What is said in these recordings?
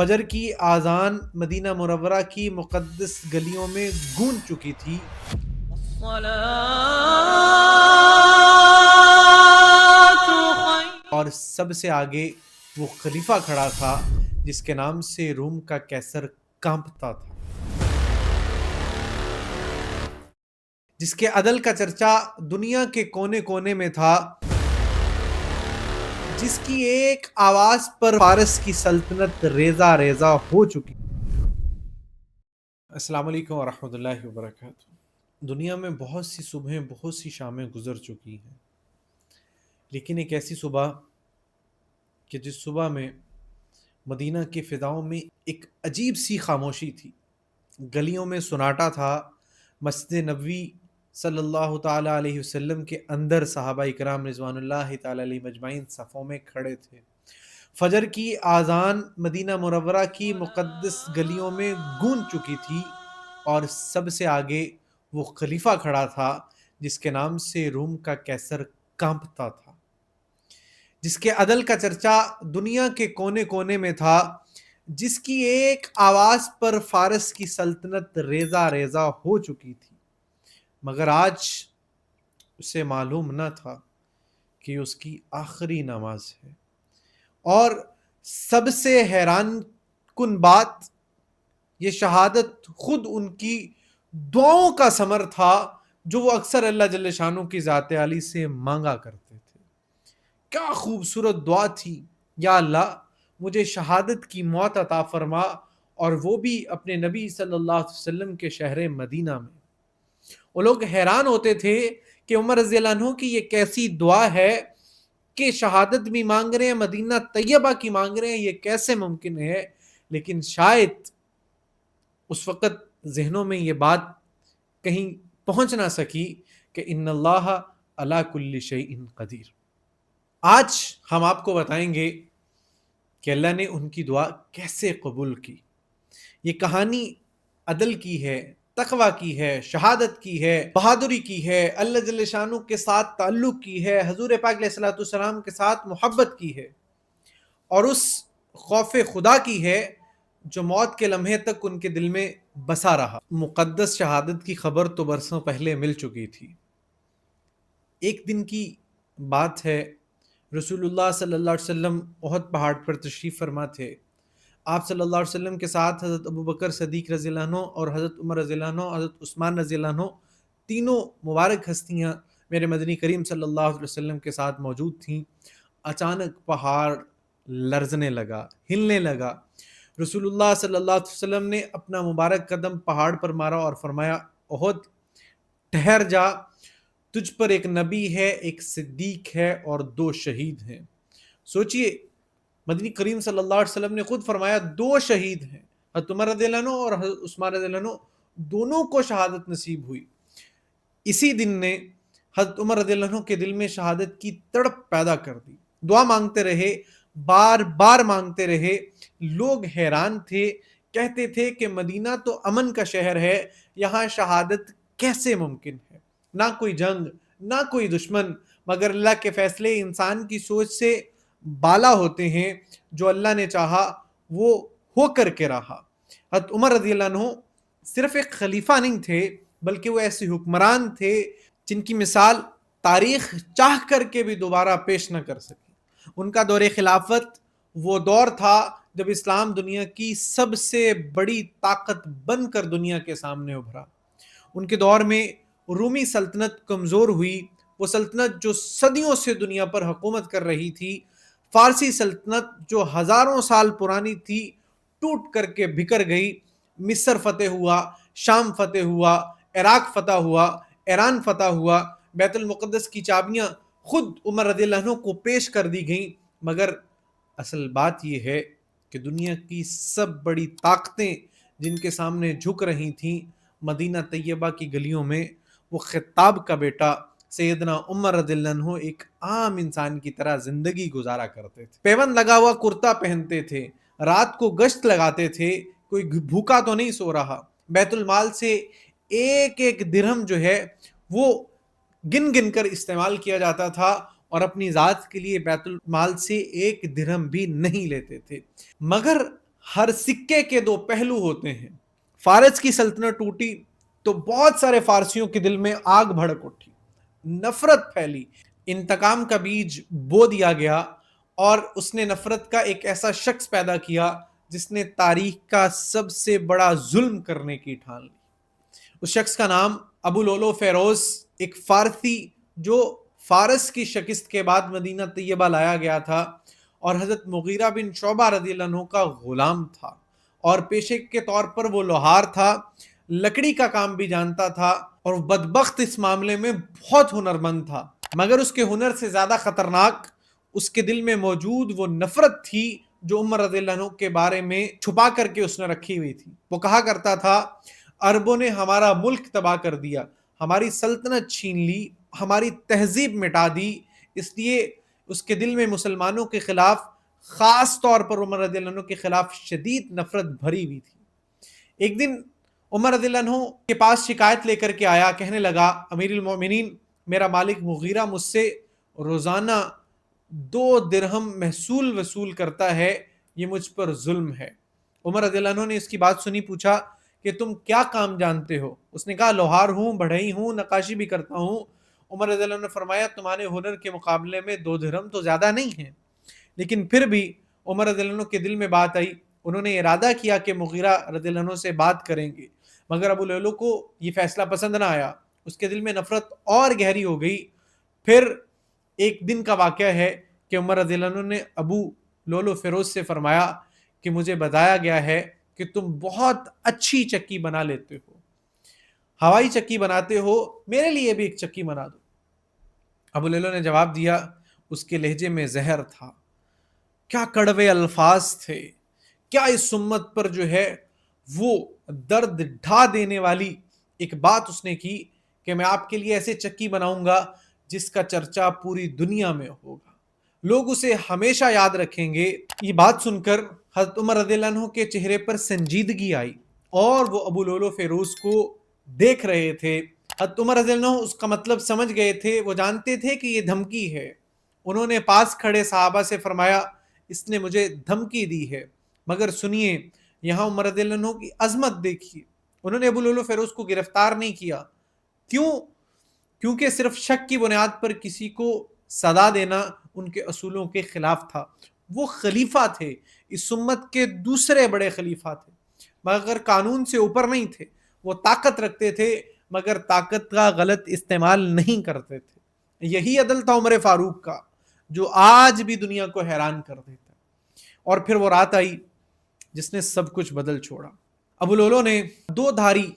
فجر کی آذان مدینہ منورہ کی مقدس گلیوں میں گونج چکی تھی۔ اور سب سے آگے وہ خلیفہ کھڑا تھا جس کے نام سے روم کا کیسر کانپتا تھا، جس کے عدل کا چرچا دنیا کے کونے کونے میں تھا، جس کی ایک آواز پر فارس کی سلطنت ریزہ ریزہ ہو چکی۔ السلام علیکم ورحمۃ اللہ وبرکاتہ۔ دنیا میں بہت سی صبحیں، بہت سی شامیں گزر چکی ہیں، لیکن ایک ایسی صبح کہ جس صبح میں مدینہ کی فضاؤں میں ایک عجیب سی خاموشی تھی، گلیوں میں سناٹا تھا، مسجد نبوی صلی اللہ تعالیٰ علیہ وسلم کے اندر صحابہ اکرام رضوان اللہ تعالیٰ علیہ مجمعین صفوں میں کھڑے تھے۔ فجر کی آذان مدینہ منورہ کی مقدس گلیوں میں گونج چکی تھی، اور سب سے آگے وہ خلیفہ کھڑا تھا جس کے نام سے روم کا کیسر کانپتا تھا، جس کے عدل کا چرچا دنیا کے کونے کونے میں تھا، جس کی ایک آواز پر فارس کی سلطنت ریزہ ریزہ ہو چکی تھی، مگر آج اسے معلوم نہ تھا کہ اس کی آخری نماز ہے۔ اور سب سے حیران کن بات، یہ شہادت خود ان کی دعاؤں کا ثمر تھا جو وہ اکثر اللہ جل شانہ کی ذات عالی سے مانگا کرتے تھے۔ کیا خوبصورت دعا تھی، یا اللہ مجھے شہادت کی موت عطا فرما، اور وہ بھی اپنے نبی صلی اللہ علیہ وسلم کے شہر مدینہ میں۔ وہ لوگ حیران ہوتے تھے کہ عمر رضی اللہ عنہ کی یہ کیسی دعا ہے کہ شہادت بھی مانگ رہے ہیں، مدینہ طیبہ کی مانگ رہے ہیں، یہ کیسے ممکن ہے؟ لیکن شاید اس وقت ذہنوں میں یہ بات کہیں پہنچ نہ سکی کہ ان اللہ علی کل شیء قدیر۔ آج ہم آپ کو بتائیں گے کہ اللہ نے ان کی دعا کیسے قبول کی۔ یہ کہانی عدل کی ہے، تقوی کی ہے، شہادت کی ہے، بہادری کی ہے، اللہ جل شانہ کے ساتھ تعلق کی ہے، حضور پاک علیہ الصلوۃ والسلام کے ساتھ محبت کی ہے، اور اس خوف خدا کی ہے جو موت کے لمحے تک ان کے دل میں بسا رہا۔ مقدس شہادت کی خبر تو برسوں پہلے مل چکی تھی۔ ایک دن کی بات ہے، رسول اللہ صلی اللہ علیہ وسلم احد پہاڑ پر تشریف فرما تھے۔ آپ صلی اللہ علیہ وسلم کے ساتھ حضرت ابوبکر صدیق رضی اللہ عنہ اور حضرت عمر رضی اللہ عنہ، حضرت عثمان رضی اللہ عنہ، تینوں مبارک ہستیاں میرے مدنی کریم صلی اللہ علیہ وسلم کے ساتھ موجود تھیں۔ اچانک پہاڑ لرزنے لگا، ہلنے لگا۔ رسول اللہ صلی اللہ علیہ وسلم نے اپنا مبارک قدم پہاڑ پر مارا اور فرمایا، احد ٹھہر جا، تجھ پر ایک نبی ہے، ایک صدیق ہے اور 2 شہید ہیں۔ سوچئے، مدنی کریم صلی اللہ علیہ وسلم نے خود فرمایا 2 شہید ہیں، حضرت عمر رضی اللہ عنہ اور حضرت عثمان رضی اللہ عنہ، دونوں کو شہادت نصیب ہوئی۔ اسی دن نے حضرت عمر رضی اللہ عنہ کے دل میں شہادت کی تڑپ پیدا کر دی۔ دعا مانگتے رہے، بار بار مانگتے رہے۔ لوگ حیران تھے، کہتے تھے کہ مدینہ تو امن کا شہر ہے، یہاں شہادت کیسے ممکن ہے؟ نہ کوئی جنگ، نہ کوئی دشمن، مگر اللہ کے فیصلے انسان کی سوچ سے بالا ہوتے ہیں۔ جو اللہ نے چاہا وہ ہو کر کے رہا۔ حضرت عمر رضی اللہ عنہ صرف ایک خلیفہ نہیں تھے، بلکہ وہ ایسے حکمران تھے جن کی مثال تاریخ چاہ کر کے بھی دوبارہ پیش نہ کر سکی۔ ان کا دور خلافت وہ دور تھا جب اسلام دنیا کی سب سے بڑی طاقت بن کر دنیا کے سامنے ابھرا۔ ان کے دور میں رومی سلطنت کمزور ہوئی، وہ سلطنت جو صدیوں سے دنیا پر حکومت کر رہی تھی، فارسی سلطنت جو ہزاروں سال پرانی تھی، ٹوٹ کر کے بکھر گئی۔ مصر فتح ہوا، شام فتح ہوا، عراق فتح ہوا، ایران فتح ہوا، بیت المقدس کی چابیاں خود عمر رضی اللہ عنہ کو پیش کر دی گئیں۔ مگر اصل بات یہ ہے کہ دنیا کی سب بڑی طاقتیں جن کے سامنے جھک رہی تھیں، مدینہ طیبہ کی گلیوں میں وہ خطاب کا بیٹا سیدنا عمر رضی اللہ عنہ ایک عام انسان کی طرح زندگی گزارا کرتے تھے۔ پیوند لگا ہوا کرتا پہنتے تھے، رات کو گشت لگاتے تھے، کوئی بھوکا تو نہیں سو رہا۔ بیت المال سے ایک ایک درہم جو ہے وہ گن گن کر استعمال کیا جاتا تھا، اور اپنی ذات کے لیے بیت المال سے ایک درہم بھی نہیں لیتے تھے۔ مگر ہر سکے کے دو پہلو ہوتے ہیں. فارس کی سلطنت ٹوٹی تو بہت سارے فارسیوں کے دل میں آگ بھڑک اٹھی، نفرت پھیلی، انتقام کا بیج بو دیا گیا، اور اس نے نفرت کا ایک ایسا شخص پیدا کیا جس نے تاریخ کا سب سے بڑا ظلم کرنے کی ٹھان لی. اس شخص کا نام ابو لولو فیروز، ایک فارسی جو فارس کی شکست کے بعد مدینہ طیبہ لایا گیا تھا اور حضرت مغیرہ بن شعبہ رضی اللہ عنہ کا غلام تھا، اور پیشے کے طور پر وہ لوہار تھا، لکڑی کا کام بھی جانتا تھا، اور بدبخت اس معاملے میں بہت ہنرمند تھا. مگر اس کے ہنر سے زیادہ خطرناک اس کے دل میں موجود وہ نفرت تھی جو عمر رضی اللہ عنہ کے بارے میں چھپا کر کے اس نے رکھی ہوئی تھی. وہ کہا کرتا تھا عربوں نے ہمارا ملک تباہ کر دیا، ہماری سلطنت چھین لی، ہماری تہذیب مٹا دی، اس لیے اس کے دل میں مسلمانوں کے خلاف، خاص طور پر عمر رضی اللہ عنہ کے خلاف شدید نفرت بھری ہوئی تھی. ایک دن عمر رضی اللہ عنہ کے پاس شکایت لے کر کے آیا، کہنے لگا امیر المومنین، میرا مالک مغیرہ مجھ سے روزانہ 2 درہم محصول وصول کرتا ہے، یہ مجھ پر ظلم ہے. عمر رضی اللہ عنہ نے اس کی بات سنی، پوچھا کہ تم کیا کام جانتے ہو؟ اس نے کہا لوہار ہوں، بڑھئی ہوں، نقاشی بھی کرتا ہوں. عمر رضی اللہ عنہ نے فرمایا تمہارے ہنر کے مقابلے میں 2 درہم تو زیادہ نہیں ہیں. لیکن پھر بھی عمر رضی اللہ عنہ کے دل میں بات آئی، انہوں نے ارادہ کیا کہ مغیرہ رضی اللہ عنہ سے بات کریں گے، مگر ابو لولو کو یہ فیصلہ پسند نہ آیا، اس کے دل میں نفرت اور گہری ہو گئی. پھر ایک دن کا واقعہ ہے کہ عمر رضی اللہ عنہ نے ابو لولو فیروز سے فرمایا کہ مجھے بتایا گیا ہے کہ تم بہت اچھی چکی بنا لیتے ہو، ہوائی چکی بناتے ہو، میرے لیے بھی ایک چکی بنا دو. ابو لولو نے جواب دیا، اس کے لہجے میں زہر تھا، کیا کڑوے الفاظ تھے، کیا اس امت پر جو ہے وہ درد ڈھا دینے والی ایک بات اس نے کی کہ میں آپ کے لیے ایسے چکی بناؤں گا جس کا چرچا پوری دنیا میں ہوگا، لوگ اسے ہمیشہ یاد رکھیں گے. یہ بات سن کر حضرت عمر رضی اللہ عنہ کے چہرے پر سنجیدگی آئی اور وہ ابو لولو فیروز کو دیکھ رہے تھے. حضرت عمر رضی اللہ عنہ اس کا مطلب سمجھ گئے تھے، وہ جانتے تھے کہ یہ دھمکی ہے. انہوں نے پاس کھڑے صحابہ سے فرمایا اس نے مجھے دھمکی دی ہے، مگر سنیے یہاں عمر رضی اللہ عنہ کی عظمت دیکھیے. انہوں نے ابو لولو فیروز کو گرفتار نہیں کیا. کیوں؟ کیونکہ صرف شک کی بنیاد پر کسی کو سزا دینا ان کے اصولوں کے خلاف تھا. وہ خلیفہ تھے، اس امت کے دوسرے بڑے خلیفہ تھے، مگر قانون سے اوپر نہیں تھے. وہ طاقت رکھتے تھے مگر طاقت کا غلط استعمال نہیں کرتے تھے. یہی عدل تھا عمر فاروق کا جو آج بھی دنیا کو حیران کر دیتا. اور پھر وہ رات آئی جس نے سب کچھ بدل چھوڑا. ابو لولو نے 2 دھاری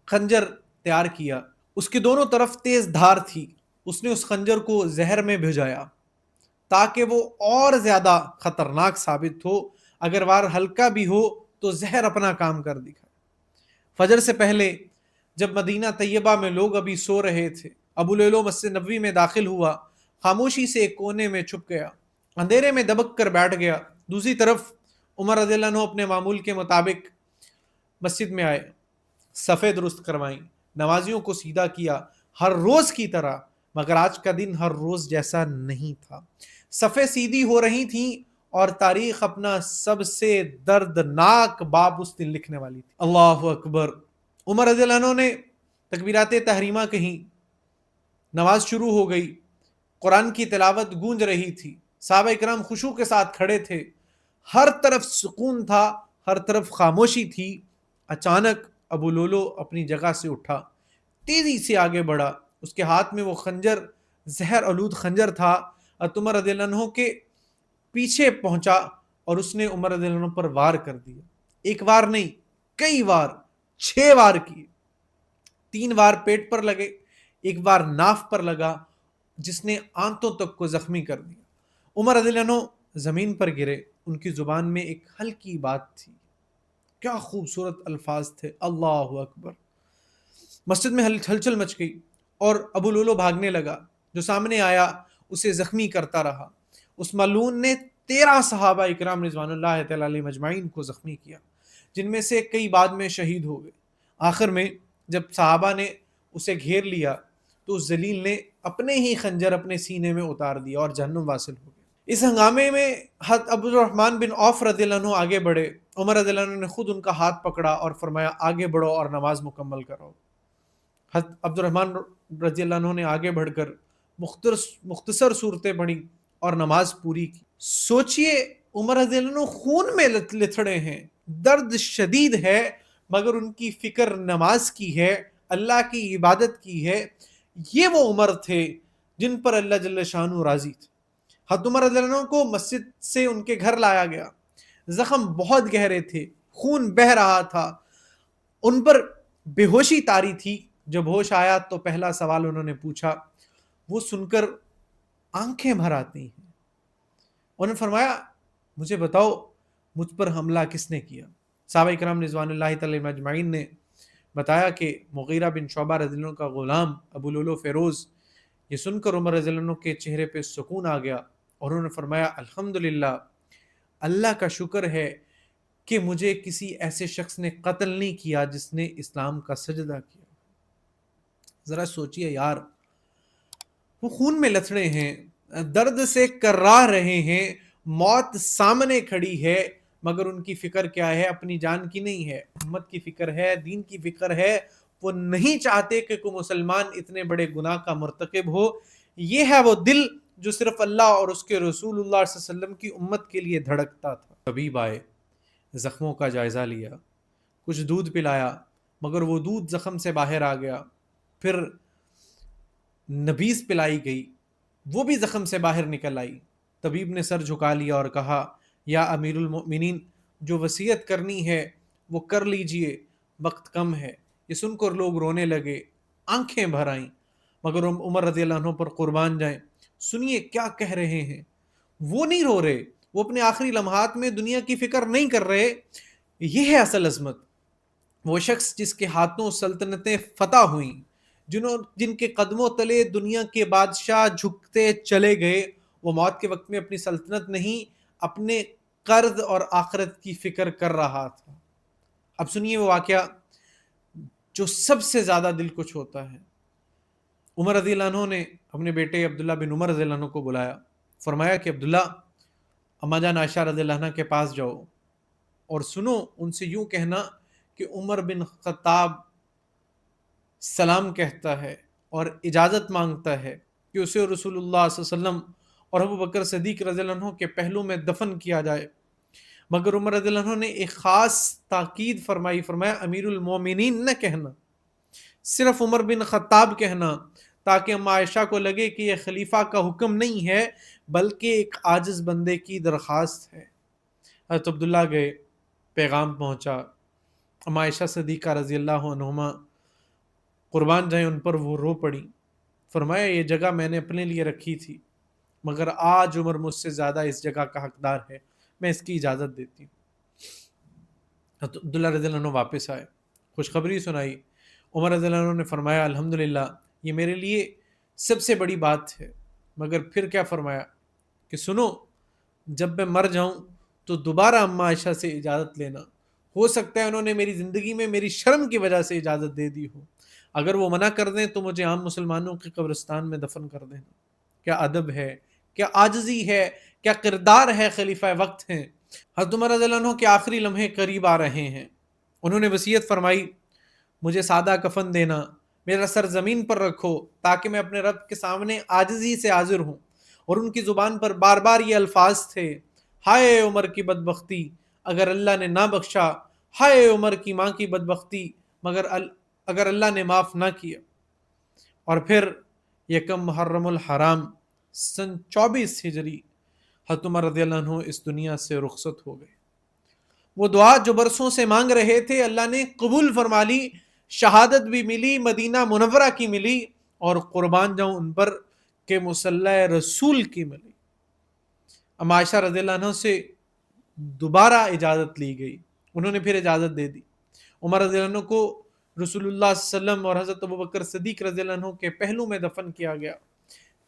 خنجر تیار کیا، اس کی دونوں طرف تیز دھار تھی. اس نے اس خنجر کو زہر میں بھجایا تاکہ وہ اور زیادہ خطرناک ثابت ہو، اگر وار ہلکا بھی ہو تو زہر اپنا کام کر دکھائے. فجر سے پہلے جب مدینہ طیبہ میں لوگ ابھی سو رہے تھے، ابو لولو مسجد نبوی میں داخل ہوا، خاموشی سے ایک کونے میں چھپ گیا، اندھیرے میں دبک کر بیٹھ گیا. دوسری طرف عمر رضی اللہ عنہ اپنے معمول کے مطابق مسجد میں آئے، صفیں درست کروائیں، نمازیوں کو سیدھا کیا ہر روز کی طرح. مگر آج کا دن ہر روز جیسا نہیں تھا. صفیں سیدھی ہو رہی تھیں اور تاریخ اپنا سب سے دردناک باب اس دن لکھنے والی تھی. اللہ اکبر. عمر رضی اللہ عنہ نے تکبیرات تحریمہ کہیں، نماز شروع ہو گئی، قرآن کی تلاوت گونج رہی تھی، صحابہ اکرام خشوع کے ساتھ کھڑے تھے، ہر طرف سکون تھا، ہر طرف خاموشی تھی. اچانک ابو لولو اپنی جگہ سے اٹھا، تیزی سے آگے بڑھا، اس کے ہاتھ میں وہ خنجر زہر آلود خنجر تھا. عمر رضی اللہ عنہ کے پیچھے پہنچا اور اس نے عمر رضی اللہ عنہ پر وار کر دیا. ایک وار نہیں، کئی وار، 6 وار کیے. 3 وار پیٹ پر لگے، ایک وار ناف پر لگا جس نے آنتوں تک کو زخمی کر دیا. عمر رضی اللہ عنہ زمین پر گرے. ان کی زبان میں ایک ہلکی بات تھی، کیا خوبصورت الفاظ تھے، اللہ اکبر. مسجد میں ہلچل مچ گئی اور ابو لولو بھاگنے لگا. جو سامنے آیا اسے زخمی کرتا رہا. اس ملعون نے 13 صحابہ اکرام رضوان اللہ تعالی علیہم اجمعین کو زخمی کیا، جن میں سے کئی بعد میں شہید ہو گئے. آخر میں جب صحابہ نے اسے گھیر لیا تو اس ذلیل نے اپنے ہی خنجر اپنے سینے میں اتار دیا اور جہنم واصل ہو گیا. اس ہنگامے میں حضرت عبدالرحمن بن عوف رضی اللہ عنہ آگے بڑھے. عمر رضی اللہ عنہ نے خود ان کا ہاتھ پکڑا اور فرمایا آگے بڑھو اور نماز مکمل کرو. حضرت عبدالرحمن رضی اللہ عنہ نے آگے بڑھ کر مختصر صورتیں پڑھی اور نماز پوری کی. سوچئے عمر رضی اللہ عنہ خون میں لتھڑے ہیں، درد شدید ہے، مگر ان کی فکر نماز کی ہے، اللہ کی عبادت کی ہے. یہ وہ عمر تھے جن پر اللہ جل شانہ راضی تھے. حضرت عمر رضی اللہ عنہ کو مسجد سے ان کے گھر لایا گیا. زخم بہت گہرے تھے، خون بہہ رہا تھا، ان پر بے ہوشی طاری تھی. جب ہوش آیا تو پہلا سوال انہوں نے پوچھا، وہ سن کر آنکھیں بھر آتی ہیں. انہوں نے فرمایا مجھے بتاؤ مجھ پر حملہ کس نے کیا؟ صحابہ کرام رضوان اللہ تعالی اجمعین نے بتایا کہ مغیرہ بن شعبہ رضی اللہ عنہ کا غلام ابو لولو فیروز. یہ سن کر عمر رضی اللہ عنہ کے چہرے پہ سکون آ گیا اور انہوں نے فرمایا الحمدللہ، اللہ کا شکر ہے کہ مجھے کسی ایسے شخص نے قتل نہیں کیا جس نے اسلام کا سجدہ کیا. ذرا سوچئے یار، وہ خون میں لتھڑے ہیں، درد سے کرا رہے ہیں، موت سامنے کھڑی ہے، مگر ان کی فکر کیا ہے؟ اپنی جان کی نہیں ہے، امت کی فکر ہے، دین کی فکر ہے. وہ نہیں چاہتے کہ کوئی مسلمان اتنے بڑے گناہ کا مرتکب ہو. یہ ہے وہ دل جو صرف اللہ اور اس کے رسول اللہ صلی اللہ علیہ وسلم کی امت کے لیے دھڑکتا تھا. طبیب آئے، زخموں کا جائزہ لیا، کچھ دودھ پلایا، مگر وہ دودھ زخم سے باہر آ گیا. پھر نبیذ پلائی گئی، وہ بھی زخم سے باہر نکل آئی. طبیب نے سر جھکا لیا اور کہا یا امیر المؤمنین، جو وصیت کرنی ہے وہ کر لیجئے، وقت کم ہے. یہ سن کر لوگ رونے لگے، آنکھیں بھر آئیں. مگر عمر رضی اللہ عنہ پر قربان جائیں، سنیے کیا کہہ رہے ہیں. وہ نہیں رو رہے، وہ اپنے آخری لمحات میں دنیا کی فکر نہیں کر رہے. یہ ہے اصل عظمت. وہ شخص جس کے ہاتھوں سلطنتیں فتح ہوئیں، جن کے قدموں تلے دنیا کے بادشاہ جھکتے چلے گئے، وہ موت کے وقت میں اپنی سلطنت نہیں، اپنے قرض اور آخرت کی فکر کر رہا تھا. اب سنیے وہ واقعہ جو سب سے زیادہ دل کو چھوتا ہے. عمر رضی اللہ عنہ نے اپنے بیٹے عبداللہ بن عمر رضی اللہ عنہ کو بلایا، فرمایا کہ عبداللہ، اما جان عائشہ رضی اللہ عنہ کے پاس جاؤ اور سنو، ان سے یوں کہنا کہ عمر بن خطاب سلام کہتا ہے اور اجازت مانگتا ہے کہ اسے رسول اللہ صلی اللہ علیہ وسلم اور ابو بکر صدیق رضی اللہ عنہ کے پہلو میں دفن کیا جائے. مگر عمر رضی اللہ عنہ نے ایک خاص تاکید فرمائی، فرمایا امیر المومنین نہ کہنا، صرف عمر بن خطاب کہنا، تاکہ اما عائشہ کو لگے کہ یہ خلیفہ کا حکم نہیں ہے بلکہ ایک عاجز بندے کی درخواست ہے. حضرت عبداللہ گئے، پیغام پہنچا. اما عائشہ صدیقہ رضی اللہ عنہما قربان جائیں ان پر وہ رو پڑی. فرمایا یہ جگہ میں نے اپنے لیے رکھی تھی، مگر آج عمر مجھ سے زیادہ اس جگہ کا حقدار ہے، میں اس کی اجازت دیتی ہوں. عبداللہ رضی اللہ عنہ واپس آئے، خوشخبری سنائی. عمر رضی اللہ عنہ نے فرمایا الحمدللہ، یہ میرے لیے سب سے بڑی بات ہے. مگر پھر کیا فرمایا کہ سنو، جب میں مر جاؤں تو دوبارہ اما عائشہ سے اجازت لینا. ہو سکتا ہے انہوں نے میری زندگی میں میری شرم کی وجہ سے اجازت دے دی ہو. اگر وہ منع کر دیں تو مجھے عام مسلمانوں کے قبرستان میں دفن کر دینا. کیا ادب ہے، کیا عاجزی ہے، کیا کردار ہے، خلیفہ وقت ہیں. حضرت عمر رضی اللہ عنہ کے آخری لمحے قریب آ رہے ہیں. انہوں نے وصیت فرمائی مجھے سادہ کفن دینا، میرا سر زمین پر رکھو تاکہ میں اپنے رب کے سامنے عاجزی سے حاضر ہوں. اور ان کی زبان پر بار بار یہ الفاظ تھے، ہائے عمر کی بدبختی اگر اللہ نے نہ بخشا، ہائے عمر کی ماں کی بدبختی اگر اللہ نے معاف نہ کیا. اور پھر یکم محرم الحرام سن 24 ہجری حضرت عمر رضی اللہ عنہ اس دنیا سے رخصت ہو گئے. وہ دعا جو برسوں سے مانگ رہے تھے اللہ نے قبول فرما لی، شہادت بھی ملی، مدینہ منورہ کی ملی، اور قربان جاؤں ان پر کہ مصلی رسول کی ملی. اما عائشہ رضی اللہ عنہ سے دوبارہ اجازت لی گئی، انہوں نے پھر اجازت دے دی. عمر رضی اللہ عنہ کو رسول اللہ صلی اللہ علیہ وسلم اور حضرت ابو بکر صدیق رضی اللہ عنہ کے پہلو میں دفن کیا گیا.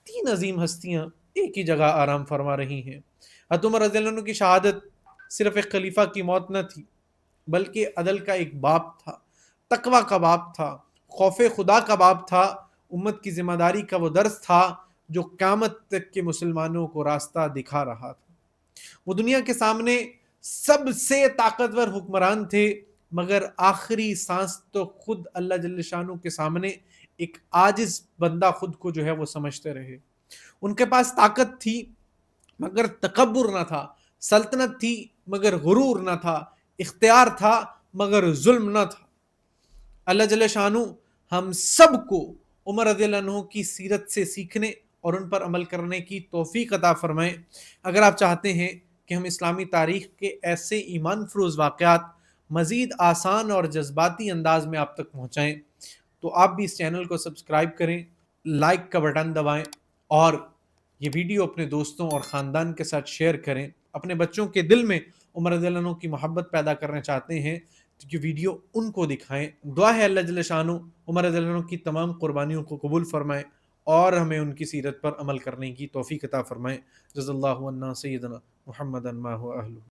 3 عظیم ہستیاں ایک ہی جگہ آرام فرما رہی ہیں. حضرت عمر رضی اللہ عنہ کی شہادت صرف ایک خلیفہ کی موت نہ تھی بلکہ عدل کا ایک باب تھا، تقوی کا باب تھا، خوف خدا کا باب تھا، امت کی ذمہ داری کا وہ درس تھا جو قیامت تک کے مسلمانوں کو راستہ دکھا رہا تھا۔ وہ دنیا کے سامنے سب سے طاقتور حکمران تھے، مگر آخری سانس تو خود اللہ جل شانہ کے سامنے ایک عاجز بندہ خود کو جو ہے وہ سمجھتے رہے۔ ان کے پاس طاقت تھی مگر تکبر نہ تھا، سلطنت تھی مگر غرور نہ تھا، اختیار تھا مگر ظلم نہ تھا۔ اللہ جل شانہ ہم سب کو عمر رضی اللہ عنہ کی سیرت سے سیکھنے اور ان پر عمل کرنے کی توفیق عطا فرمائے۔ اگر آپ چاہتے ہیں کہ ہم اسلامی تاریخ کے ایسے ایمان فروز واقعات مزید آسان اور جذباتی انداز میں آپ تک پہنچائیں تو آپ بھی اس چینل کو سبسکرائب کریں، لائک کا بٹن دبائیں اور یہ ویڈیو اپنے دوستوں اور خاندان کے ساتھ شیئر کریں۔ اپنے بچوں کے دل میں عمر رضی اللہ عنہ کی محبت پیدا کرنا چاہتے ہیں تو یہ ویڈیو ان کو دکھائیں۔ دعا ہے اللہ جل شانہ عمر رضی اللہ عنہ کی تمام قربانیوں کو قبول فرمائے اور ہمیں ان کی سیرت پر عمل کرنے کی توفیق عطا فرمائے۔ جزا اللہ عنا سیدنا محمد ما هو اہلہ۔